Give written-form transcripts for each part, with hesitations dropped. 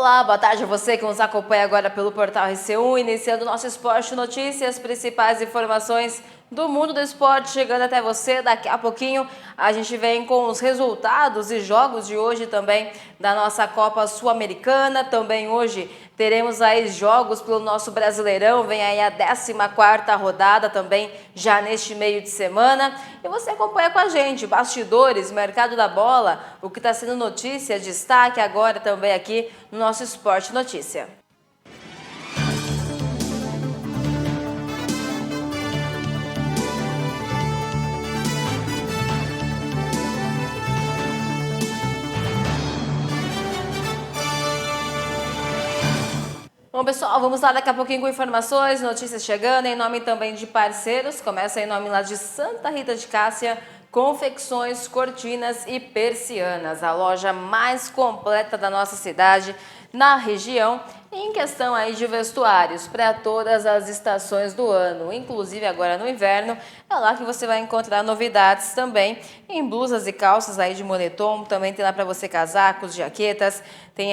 Olá, boa tarde a você que nos acompanha agora pelo Portal RC1, iniciando nosso Esporte Notícias, principais informações do mundo do esporte, chegando até você. Daqui a pouquinho a gente vem com os resultados e jogos de hoje também da nossa Copa Sul-Americana. Também hoje teremos aí jogos pelo nosso Brasileirão, vem aí a 14ª rodada também já neste meio de semana. E você acompanha com a gente, bastidores, mercado da bola, o que está sendo notícia, destaque agora também aqui no nosso Esporte Notícia. Bom, pessoal, vamos lá daqui a pouquinho com informações, notícias chegando, em nome também de parceiros. Começa em nome lá de Santa Rita de Cássia, confecções, cortinas e persianas. A loja mais completa da nossa cidade, na região, em questão aí de vestuários para todas as estações do ano, inclusive agora no inverno. É lá que você vai encontrar novidades também em blusas e calças aí de moletom. Também tem lá para você casacos, jaquetas, tem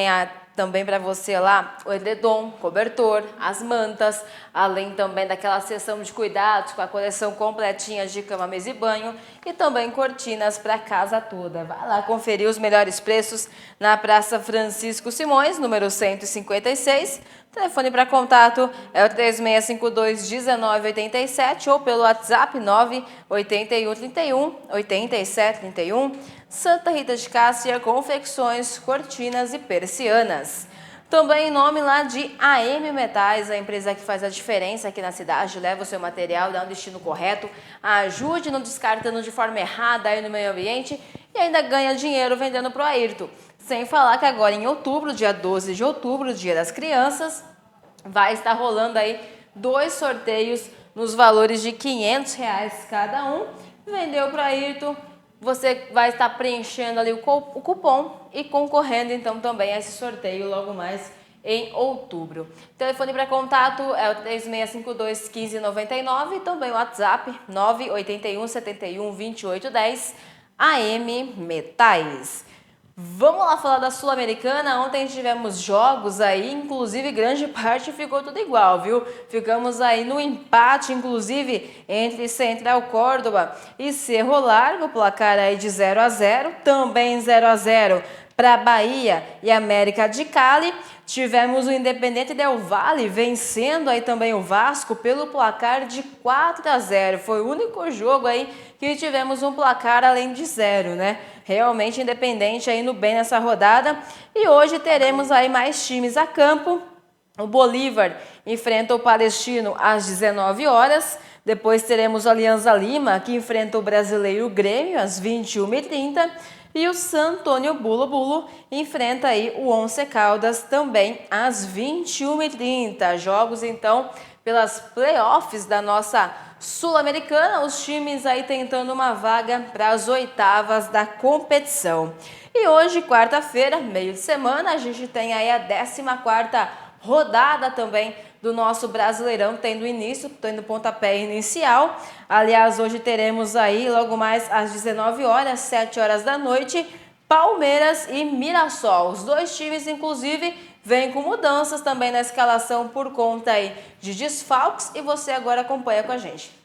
também para você lá o edredom, cobertor, as mantas, além também daquela seção de cuidados com a coleção completinha de cama, mesa e banho e também cortinas para a casa toda. Vai lá conferir os melhores preços na Praça Francisco Simões, número 156. O telefone para contato é o 3652-1987 ou pelo WhatsApp 98131-8731. Santa Rita de Cássia, confecções, cortinas e persianas. Também em nome lá de AM Metais, a empresa que faz a diferença aqui na cidade, leva o seu material, dá um destino correto, ajude não descartando de forma errada aí no meio ambiente e ainda ganha dinheiro vendendo pro Ayrton. Sem falar que agora em outubro, dia 12 de outubro, Dia das Crianças, vai estar rolando aí 2 sorteios nos valores de R$500 cada um. Vendeu pro Ayrton, você vai estar preenchendo ali o cupom e concorrendo então também a esse sorteio logo mais em outubro. O telefone para contato é o 3652-1599 e também o WhatsApp 981712810 AM Metais. Vamos lá falar da Sul-Americana. Ontem tivemos jogos aí, inclusive grande parte ficou tudo igual, viu? Ficamos aí no empate, inclusive, entre Central Córdoba e Cerro Largo, placar aí de 0-0, também 0-0 para Bahia e América de Cali. Tivemos o Independente Del Valle vencendo aí também o Vasco pelo placar de 4-0. Foi o único jogo aí que tivemos um placar além de 0, né? Realmente Independente aí no bem nessa rodada. E hoje teremos aí mais times a campo. O Bolívar enfrenta o Palestino às 19 horas. Depois teremos o Alianza Lima, que enfrenta o Brasileiro Grêmio às 21h30. E o San Antônio Bulo Bulo enfrenta aí o Once Caldas também às 21h30. Jogos então pelas playoffs da nossa Sul-Americana, os times aí tentando uma vaga para as oitavas da competição. E hoje, quarta-feira, meio de semana, a gente tem aí a 14ª rodada também do nosso Brasileirão, tendo início, tendo pontapé inicial. Aliás, hoje teremos aí, logo mais às 19 horas, 7 horas da noite, Palmeiras e Mirassol. Os dois times, inclusive, vêm com mudanças também na escalação por conta aí de desfalques e você agora acompanha com a gente.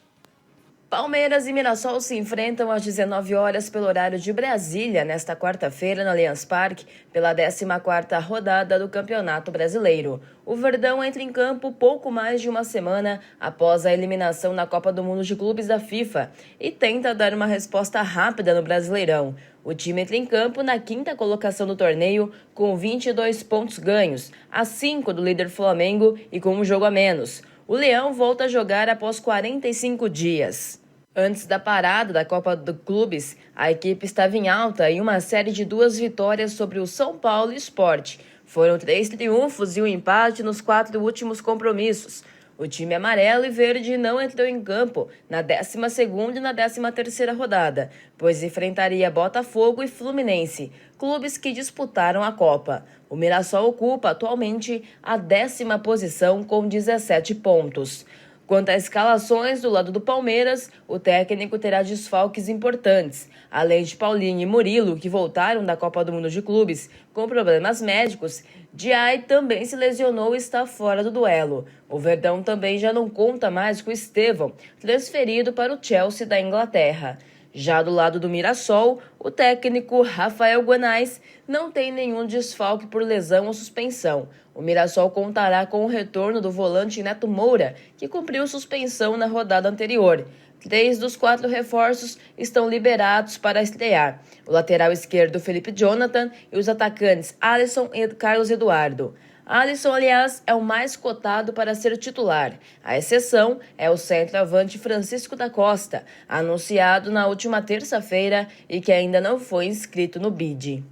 Palmeiras e Mirassol se enfrentam às 19 horas pelo horário de Brasília, nesta quarta-feira, no Allianz Parque, pela 14ª rodada do Campeonato Brasileiro. O Verdão entra em campo pouco mais de uma semana após a eliminação na Copa do Mundo de Clubes da FIFA e tenta dar uma resposta rápida no Brasileirão. O time entra em campo na 5ª colocação do torneio com 22 pontos ganhos, a 5 do líder Flamengo e com um jogo a menos. O Leão volta a jogar após 45 dias. Antes da parada da Copa do Clubes, a equipe estava em alta em uma série de 2 vitórias sobre o São Paulo Sport. Foram 3 triunfos e um empate nos 4 últimos compromissos. O time amarelo e verde não entrou em campo na 12ª e na 13ª rodada, pois enfrentaria Botafogo e Fluminense, clubes que disputaram a Copa. O Mirassol ocupa atualmente a 10ª posição com 17 pontos. Quanto às escalações do lado do Palmeiras, o técnico terá desfalques importantes. Além de Paulinho e Murilo, que voltaram da Copa do Mundo de Clubes com problemas médicos, Diay também se lesionou e está fora do duelo. O Verdão também já não conta mais com Estevão, transferido para o Chelsea da Inglaterra. Já do lado do Mirassol, o técnico Rafael Guanais não tem nenhum desfalque por lesão ou suspensão. O Mirassol contará com o retorno do volante Neto Moura, que cumpriu suspensão na rodada anterior. 3 dos 4 reforços estão liberados para estrear: o lateral esquerdo Felipe Jonathan e os atacantes Alisson e Carlos Eduardo. Alisson, aliás, é o mais cotado para ser titular. A exceção é o centroavante Francisco da Costa, anunciado na última terça-feira e que ainda não foi inscrito no BID.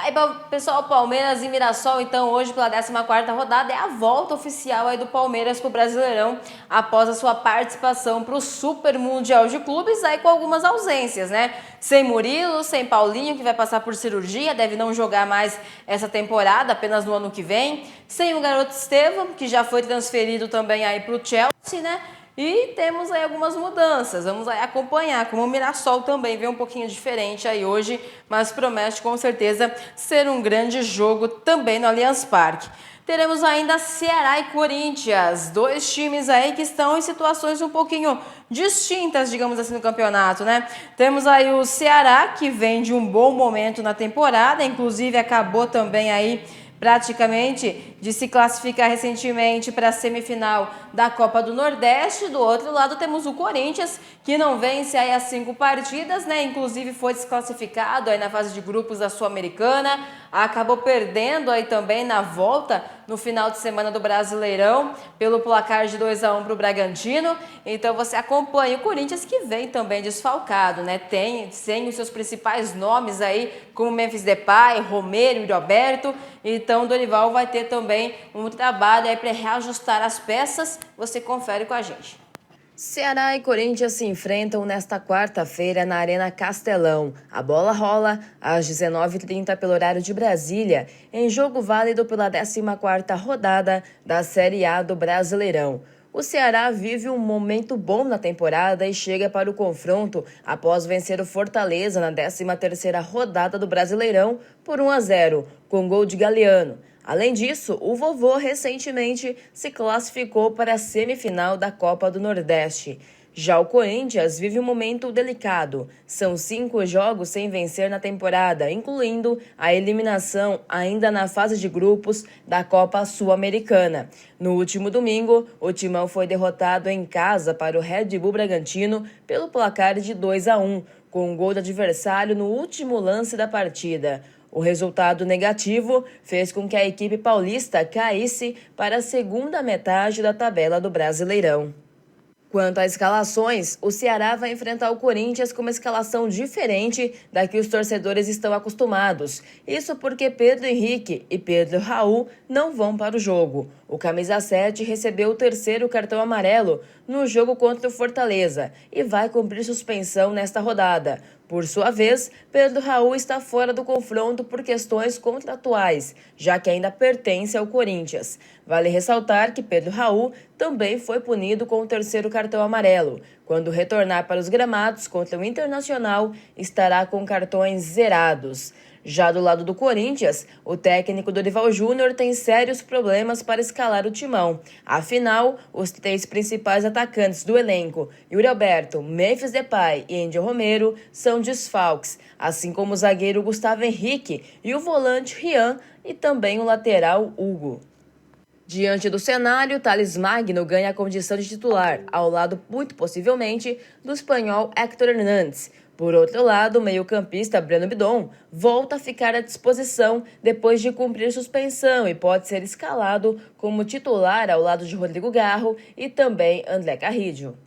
Aí, pessoal, Palmeiras e Mirassol, então, hoje pela 14ª rodada, é a volta oficial aí do Palmeiras pro Brasileirão após a sua participação pro Super Mundial de Clubes, aí com algumas ausências, né? Sem Murilo, sem Paulinho, que vai passar por cirurgia, deve não jogar mais essa temporada, apenas no ano que vem. Sem o garoto Estevão, que já foi transferido também aí pro Chelsea, né? E temos aí algumas mudanças, vamos aí acompanhar, como o Mirassol também veio um pouquinho diferente aí hoje, mas promete com certeza ser um grande jogo também no Allianz Parque. Teremos ainda Ceará e Corinthians, 2 times aí que estão em situações um pouquinho distintas, digamos assim, no campeonato, né? Temos aí o Ceará, que vem de um bom momento na temporada, inclusive acabou também aí praticamente de se classificar recentemente para a semifinal da Copa do Nordeste. Do outro lado temos o Corinthians, que não vence aí as 5 partidas, né? Inclusive foi desclassificado aí na fase de grupos da Sul-Americana, acabou perdendo aí também na volta no final de semana do Brasileirão pelo placar de 2-1 para o Bragantino. Então você acompanha o Corinthians, que vem também desfalcado, né? Tem os seus principais nomes aí, como Memphis Depay, Romero e Roberto. Então o Dorival vai ter também um trabalho aí para reajustar as peças. Você confere com a gente. Ceará e Corinthians se enfrentam nesta quarta-feira na Arena Castelão. A bola rola às 19h30 pelo horário de Brasília, em jogo válido pela 14ª rodada da Série A do Brasileirão. O Ceará vive um momento bom na temporada e chega para o confronto após vencer o Fortaleza na 13ª rodada do Brasileirão por 1-0, com gol de Galeano. Além disso, o Vovô recentemente se classificou para a semifinal da Copa do Nordeste. Já o Corinthians vive um momento delicado. São 5 jogos sem vencer na temporada, incluindo a eliminação ainda na fase de grupos da Copa Sul-Americana. No último domingo, o Timão foi derrotado em casa para o Red Bull Bragantino pelo placar de 2-1, com um gol do adversário no último lance da partida. O resultado negativo fez com que a equipe paulista caísse para a segunda metade da tabela do Brasileirão. Quanto às escalações, o Ceará vai enfrentar o Corinthians com uma escalação diferente da que os torcedores estão acostumados. Isso porque Pedro Henrique e Pedro Raul não vão para o jogo. O camisa 7 recebeu o 3º cartão amarelo no jogo contra o Fortaleza e vai cumprir suspensão nesta rodada. Por sua vez, Pedro Raul está fora do confronto por questões contratuais, já que ainda pertence ao Corinthians. Vale ressaltar que Pedro Raul também foi punido com o 3º cartão amarelo. Quando retornar para os gramados contra o Internacional, estará com cartões zerados. Já do lado do Corinthians, o técnico Dorival Júnior tem sérios problemas para escalar o timão. Afinal, os 3 principais atacantes do elenco, Yuri Alberto, Memphis Depay e Andy Romero, são desfalques, assim como o zagueiro Gustavo Henrique e o volante Rian e também o lateral Hugo. Diante do cenário, Thales Magno ganha a condição de titular, ao lado, muito possivelmente, do espanhol Héctor Hernández. Por outro lado, o meio-campista Breno Bidon volta a ficar à disposição depois de cumprir suspensão e pode ser escalado como titular ao lado de Rodrigo Garro e também André Carrillo.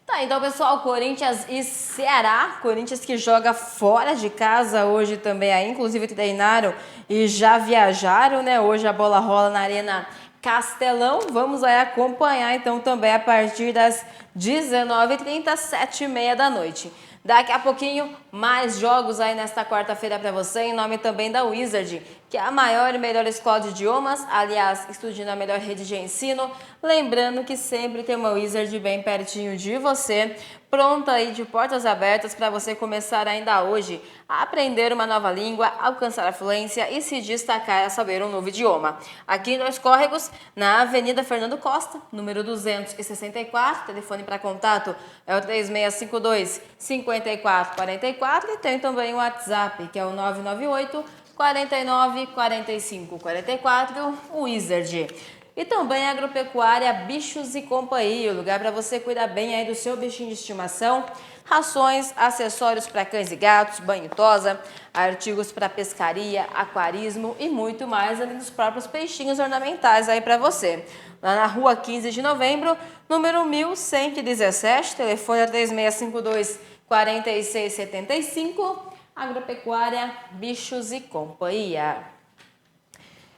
Tá Tá, então, pessoal, Corinthians e Ceará. Corinthians que joga fora de casa hoje também aí, inclusive treinaram e já viajaram, né? Hoje a bola rola na Arena Castelão. Vamos aí acompanhar então também a partir das 19h30, 7h30 da noite. Daqui a pouquinho, mais jogos aí nesta quarta-feira para você, em nome também da Wizard, que é a maior e melhor escola de idiomas, aliás, estude na melhor rede de ensino. Lembrando que sempre tem uma Wizard bem pertinho de você, pronta aí de portas abertas para você começar ainda hoje a aprender uma nova língua, alcançar a fluência e se destacar a saber um novo idioma. Aqui em Dois Córregos, na Avenida Fernando Costa, número 264, telefone para contato é o 3652-5444 e tem também o WhatsApp, que é o 998 49 45 44, o Wizard. E também a Agropecuária Bichos e Companhia, o lugar para você cuidar bem aí do seu bichinho de estimação, rações, acessórios para cães e gatos, banho tosa, artigos para pescaria, aquarismo e muito mais, além dos próprios peixinhos ornamentais aí para você. Lá na rua 15 de novembro, número 1117, telefone é 3652-4675, Agropecuária Bichos e Companhia.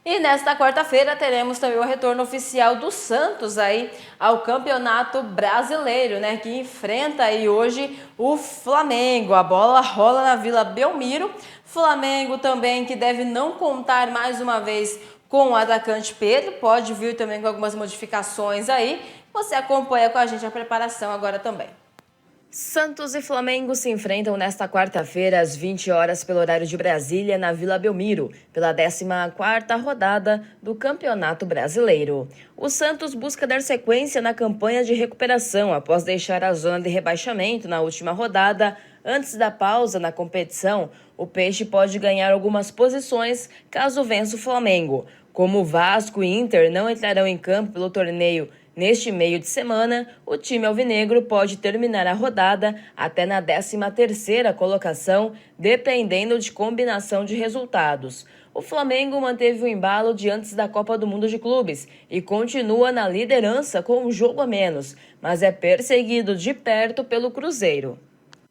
E nesta quarta-feira teremos também o retorno oficial do Santos aí ao Campeonato Brasileiro, né? Que enfrenta aí hoje o Flamengo. A bola rola na Vila Belmiro. Flamengo também que deve não contar mais uma vez com o atacante Pedro. Pode vir também com algumas modificações aí. Você acompanha com a gente a preparação agora também. Santos e Flamengo se enfrentam nesta quarta-feira às 20 horas pelo horário de Brasília, na Vila Belmiro, pela 14ª rodada do Campeonato Brasileiro. O Santos busca dar sequência na campanha de recuperação após deixar a zona de rebaixamento na última rodada. Antes da pausa na competição, o Peixe pode ganhar algumas posições caso vença o Flamengo. Como Vasco e Inter não entrarão em campo pelo torneio neste meio de semana, o time alvinegro pode terminar a rodada até na 13ª colocação, dependendo de combinação de resultados. O Flamengo manteve o embalo de antes da Copa do Mundo de Clubes e continua na liderança com um jogo a menos, mas é perseguido de perto pelo Cruzeiro.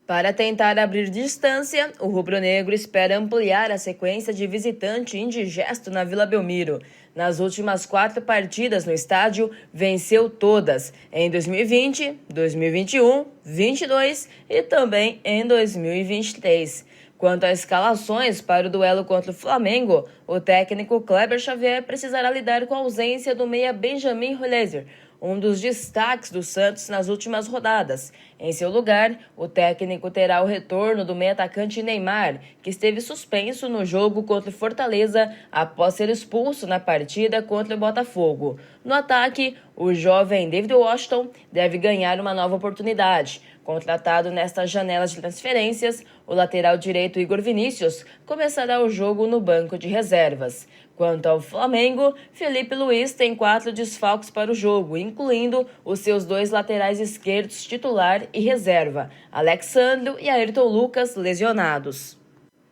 Para tentar abrir distância, o rubro-negro espera ampliar a sequência de visitante indigesto na Vila Belmiro. Nas últimas 4 partidas no estádio, venceu todas, em 2020, 2021, 2022 e também em 2023. Quanto às escalações para o duelo contra o Flamengo, o técnico Kleber Xavier precisará lidar com a ausência do meia Benjamin Hulezer, um dos destaques do Santos nas últimas rodadas. Em seu lugar, o técnico terá o retorno do meio-atacante Neymar, que esteve suspenso no jogo contra o Fortaleza após ser expulso na partida contra o Botafogo. No ataque, o jovem David Washington deve ganhar uma nova oportunidade. Contratado nesta janela de transferências, o lateral direito Igor Vinícius começará o jogo no banco de reservas. Quanto ao Flamengo, Felipe Luiz tem 4 desfalques para o jogo, incluindo os seus 2 laterais esquerdos titular e reserva, Alexandro e Ayrton Lucas, lesionados.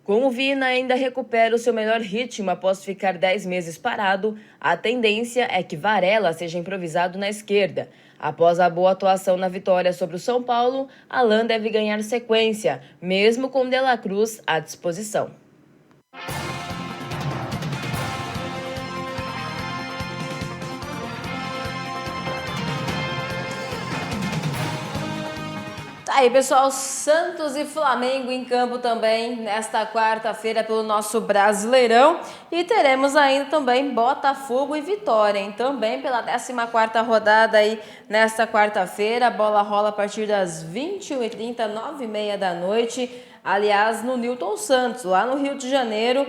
Como o Vina ainda recupera o seu melhor ritmo após ficar 10 meses parado, a tendência é que Varela seja improvisado na esquerda. Após a boa atuação na vitória sobre o São Paulo, Alan deve ganhar sequência, mesmo com De La Cruz à disposição. Aí, pessoal, Santos e Flamengo em campo também nesta quarta-feira pelo nosso Brasileirão. E teremos ainda também Botafogo e Vitória, hein? Também pela 14ª rodada aí nesta quarta-feira. A bola rola a partir das 21h30, 9h30 da noite. Aliás, no Newton Santos, lá no Rio de Janeiro,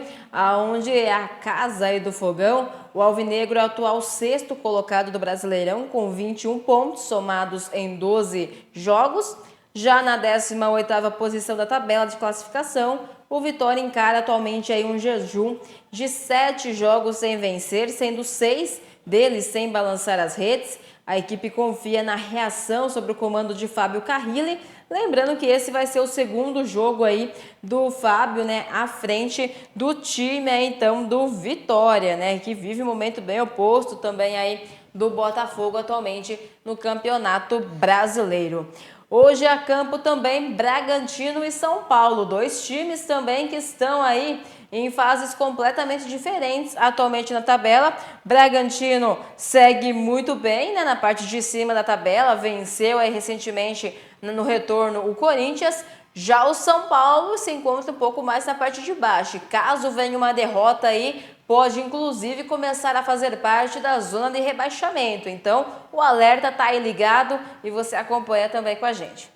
onde é a casa aí do Fogão. O Alvinegro é o atual 6º colocado do Brasileirão, com 21 pontos somados em 12 jogos. Já na 18ª posição da tabela de classificação, o Vitória encara atualmente aí um jejum de 7 jogos sem vencer, sendo 6 deles sem balançar as redes. A equipe confia na reação sobre o comando de Fábio Carrilli, lembrando que esse vai ser o segundo jogo aí do Fábio, né, à frente do time aí, então, do Vitória, né, que vive um momento bem oposto também aí do Botafogo atualmente no Campeonato Brasileiro. Hoje a campo também Bragantino e São Paulo, dois times também que estão aí em fases completamente diferentes atualmente na tabela. Bragantino segue muito bem, né, na parte de cima da tabela, venceu aí recentemente no retorno o Corinthians. Já o São Paulo se encontra um pouco mais na parte de baixo. Caso venha uma derrota aí, pode inclusive começar a fazer parte da zona de rebaixamento. Então, o alerta tá aí ligado e você acompanha também com a gente.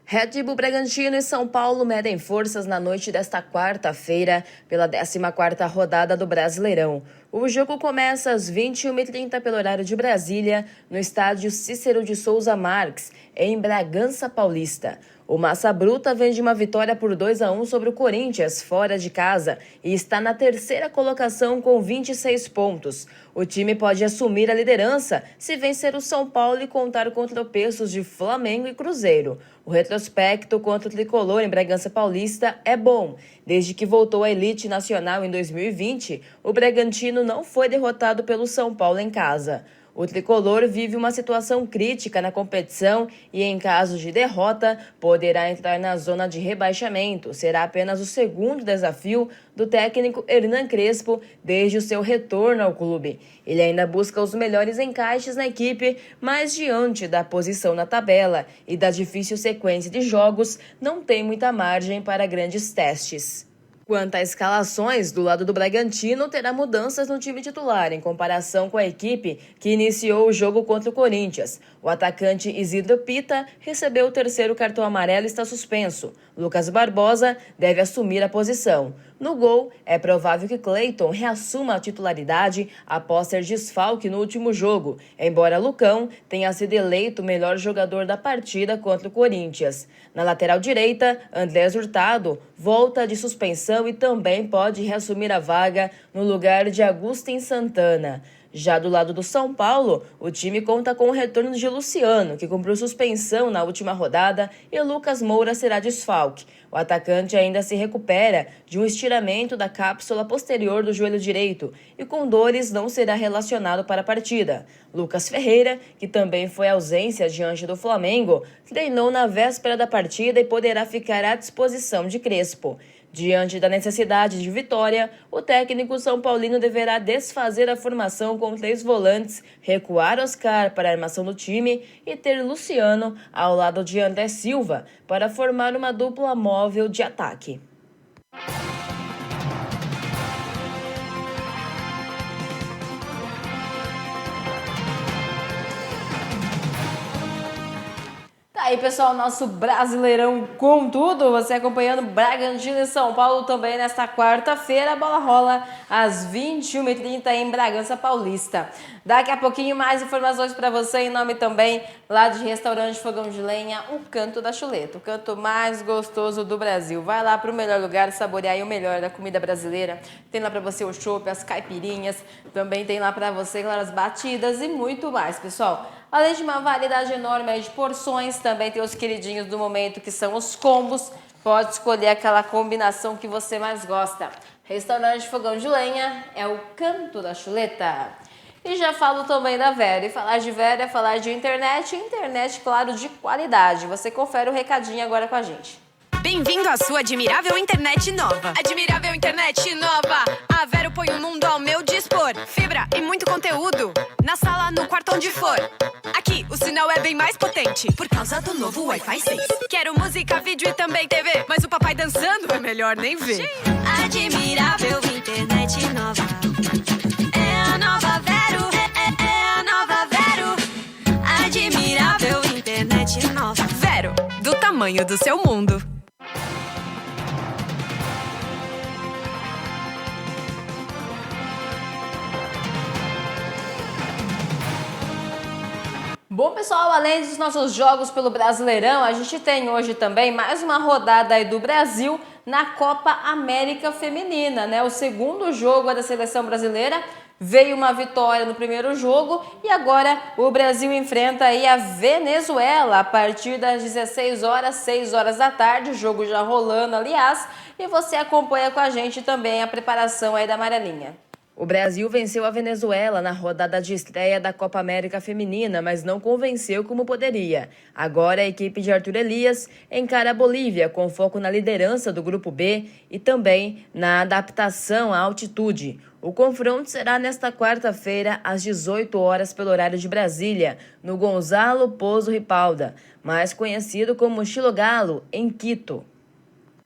Red Bull Bragantino e São Paulo medem forças na noite desta quarta-feira pela 14ª rodada do Brasileirão. O jogo começa às 21h30 pelo horário de Brasília, no estádio Cícero de Souza Marques, em Bragança Paulista. O Massa Bruta vem de uma vitória por 2-1 sobre o Corinthians, fora de casa, e está na terceira colocação com 26 pontos. O time pode assumir a liderança se vencer o São Paulo e contar com tropeços de Flamengo e Cruzeiro. O retrospecto contra o tricolor em Bragança Paulista é bom. Desde que voltou à elite nacional em 2020, o Bragantino não foi derrotado pelo São Paulo em casa. O tricolor vive uma situação crítica na competição e, em caso de derrota, poderá entrar na zona de rebaixamento. Será apenas o segundo desafio do técnico Hernan Crespo desde o seu retorno ao clube. Ele ainda busca os melhores encaixes na equipe, mas diante da posição na tabela e da difícil sequência de jogos, não tem muita margem para grandes testes. Quanto a escalações, do lado do Bragantino terá mudanças no time titular em comparação com a equipe que iniciou o jogo contra o Corinthians. O atacante Isidro Pita recebeu o terceiro cartão amarelo e está suspenso. Lucas Barbosa deve assumir a posição. No gol, é provável que Cleiton reassuma a titularidade após ser desfalque no último jogo, embora Lucão tenha sido eleito o melhor jogador da partida contra o Corinthians. Na lateral direita, Andrés Hurtado volta de suspensão e também pode reassumir a vaga no lugar de Agustin Santana. Já do lado do São Paulo, o time conta com o retorno de Luciano, que cumpriu suspensão na última rodada, e Lucas Moura será desfalque. O atacante ainda se recupera de um estiramento da cápsula posterior do joelho direito e com dores não será relacionado para a partida. Lucas Ferreira, que também foi ausência diante do Flamengo, treinou na véspera da partida e poderá ficar à disposição de Crespo. Diante da necessidade de vitória, o técnico São Paulino deverá desfazer a formação com 3 volantes, recuar Oscar para a armação do time e ter Luciano ao lado de André Silva para formar uma dupla móvel de ataque. Aí, pessoal, nosso Brasileirão com tudo, você acompanhando Bragantino e São Paulo também nesta quarta-feira. A bola rola às 21h30 em Bragança Paulista. Daqui a pouquinho mais informações para você em nome também lá de Restaurante Fogão de Lenha, o Canto da Chuleta, o canto mais gostoso do Brasil. Vai lá para o melhor lugar saborear aí o melhor da comida brasileira. Tem lá para você o chopp, as caipirinhas, também tem lá para você, claro, as batidas e muito mais, pessoal. Além de uma variedade enorme de porções, também tem os queridinhos do momento, que são os combos. Pode escolher aquela combinação que você mais gosta. Restaurante Fogão de Lenha é o Canto da Chuleta. E já falo também da Vero. E falar de Vero é falar de internet, claro, de qualidade. Você confere o recadinho agora com a gente. Bem-vindo à sua admirável internet nova. Admirável internet nova. A Vero põe o mundo ao meu dispor. Fibra e muito conteúdo. Na sala, no quarto, onde for. Aqui, o sinal é bem mais potente por causa do novo Wi-Fi 6. Quero música, vídeo e também TV. Mas o papai dançando é melhor nem ver. Admirável internet nova. É a nova Vero. É a nova Vero. Admirável internet nova. Vero, do tamanho do seu mundo. Bom, pessoal, além dos nossos jogos pelo Brasileirão, a gente tem hoje também mais uma rodada aí do Brasil na Copa América Feminina, né? O segundo jogo da seleção brasileira, veio uma vitória no primeiro jogo e agora o Brasil enfrenta aí a Venezuela a partir das 16 horas, 6 horas da tarde, o jogo já rolando, aliás, e você acompanha com a gente também a preparação aí da amarelinha. O Brasil venceu a Venezuela na rodada de estreia da Copa América Feminina, mas não convenceu como poderia. Agora a equipe de Arthur Elias encara a Bolívia com foco na liderança do Grupo B e também na adaptação à altitude. O confronto será nesta quarta-feira, às 18 horas pelo horário de Brasília, no Gonzalo Pozo Ripalda, mais conhecido como Chilo Galo, em Quito.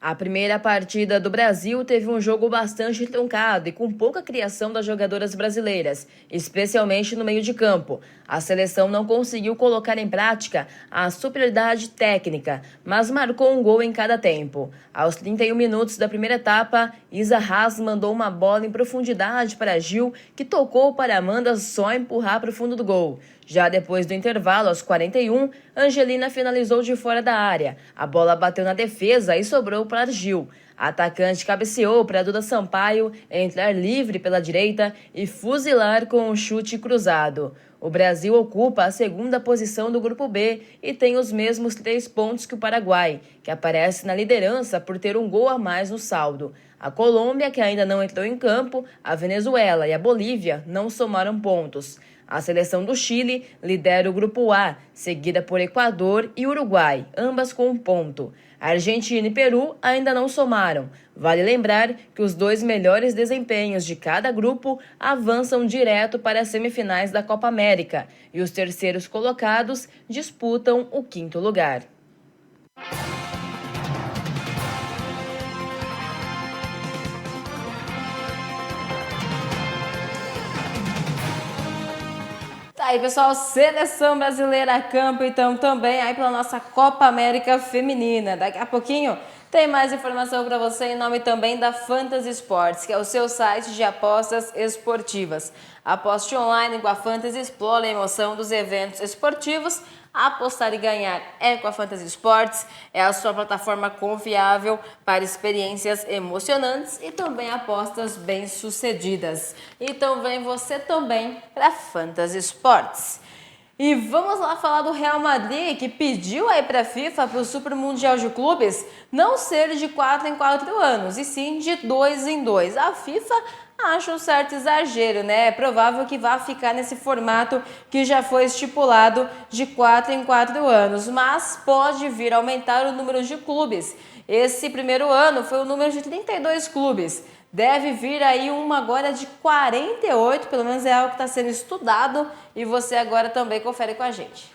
A primeira partida do Brasil teve um jogo bastante truncado e com pouca criação das jogadoras brasileiras, especialmente no meio de campo. A seleção não conseguiu colocar em prática a superioridade técnica, mas marcou um gol em cada tempo. Aos 31 minutos da primeira etapa, Isa Haas mandou uma bola em profundidade para Gil, que tocou para Amanda só empurrar para o fundo do gol. Já depois do intervalo, aos 41, Angelina finalizou de fora da área. A bola bateu na defesa e sobrou para Gil. A atacante cabeceou para Duda Sampaio entrar livre pela direita e fuzilar com um chute cruzado. O Brasil ocupa a segunda posição do Grupo B e tem os mesmos 3 pontos que o Paraguai, que aparece na liderança por ter um gol a mais no saldo. A Colômbia, que ainda não entrou em campo, a Venezuela e a Bolívia não somaram pontos. A seleção do Chile lidera o Grupo A, seguida por Equador e Uruguai, ambas com 1 ponto. A Argentina e Peru ainda não somaram. Vale lembrar que os 2 melhores desempenhos de cada grupo avançam direto para as semifinais da Copa América e os terceiros colocados disputam o 5º lugar. Tá aí, pessoal, seleção brasileira a campo, então, também aí pela nossa Copa América Feminina. Daqui a pouquinho tem mais informação para você em nome também da Fantasy Sports, que é o seu site de apostas esportivas. Aposte online com a Fantasy, explore a emoção dos eventos esportivos. Apostar e ganhar é com a Fantasy Sports, é a sua plataforma confiável para experiências emocionantes e também apostas bem-sucedidas. Então vem você também para a Fantasy Sports. E vamos lá falar do Real Madrid, que pediu aí para a FIFA, para o Super Mundial de Clubes, não ser de 4 em 4 anos, e sim de 2 em 2. A FIFA acha um certo exagero, né? É provável que vá ficar nesse formato que já foi estipulado de 4 em 4 anos, mas pode vir a aumentar o número de clubes. Esse primeiro ano foi o número de 32 clubes. Deve vir aí uma agora de 48, pelo menos é algo que está sendo estudado e você agora também confere com a gente.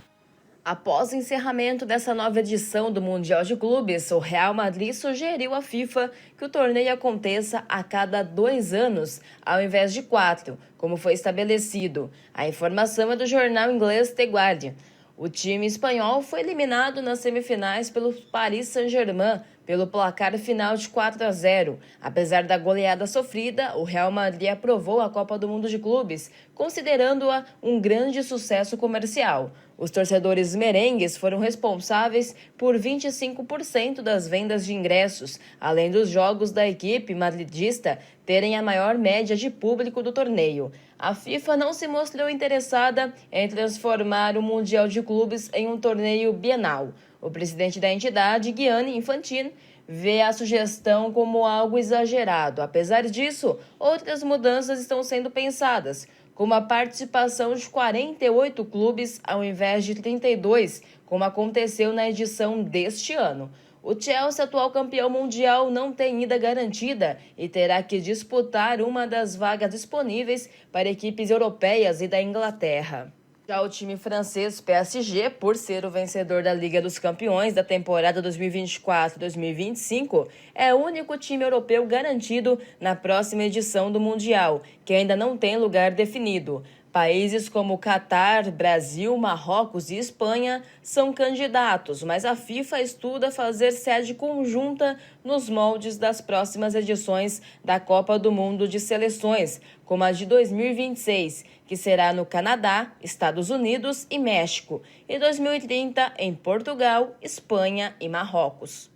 Após o encerramento dessa nova edição do Mundial de Clubes, o Real Madrid sugeriu à FIFA que o torneio aconteça a cada 2 anos, ao invés de 4, como foi estabelecido. A informação é do jornal inglês The Guardian. O time espanhol foi eliminado nas semifinais pelo Paris Saint-Germain, pelo placar final de 4-0. Apesar da goleada sofrida, o Real Madrid aprovou a Copa do Mundo de Clubes, considerando-a um grande sucesso comercial. Os torcedores merengues foram responsáveis por 25% das vendas de ingressos, além dos jogos da equipe madridista terem a maior média de público do torneio. A FIFA não se mostrou interessada em transformar o Mundial de Clubes em um torneio bienal. O presidente da entidade, Gianni Infantino, vê a sugestão como algo exagerado. Apesar disso, outras mudanças estão sendo pensadas, como a participação de 48 clubes ao invés de 32, como aconteceu na edição deste ano. O Chelsea, atual campeão mundial, não tem ida garantida e terá que disputar uma das vagas disponíveis para equipes europeias e da Inglaterra. Já o time francês PSG, por ser o vencedor da Liga dos Campeões da temporada 2024-2025, é o único time europeu garantido na próxima edição do Mundial, que ainda não tem lugar definido. Países como Catar, Brasil, Marrocos e Espanha são candidatos, mas a FIFA estuda fazer sede conjunta nos moldes das próximas edições da Copa do Mundo de Seleções, como a de 2026, que será no Canadá, Estados Unidos e México, e 2030 em Portugal, Espanha e Marrocos.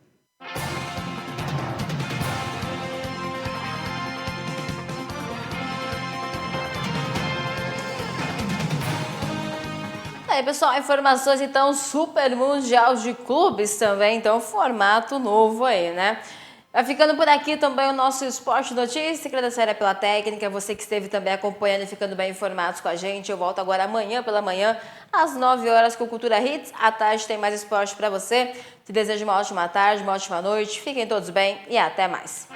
Aí, pessoal, informações então Super Mundial de Clubes também, então formato novo aí, né? Vai ficando por aqui também o nosso Esporte Notícia. Agradecer pela técnica, você que esteve também acompanhando e ficando bem informados com a gente. Eu volto agora amanhã pela manhã, às 9 horas com Cultura Hits. À tarde tem mais esporte para você. Te desejo uma ótima tarde, uma ótima noite. Fiquem todos bem e até mais.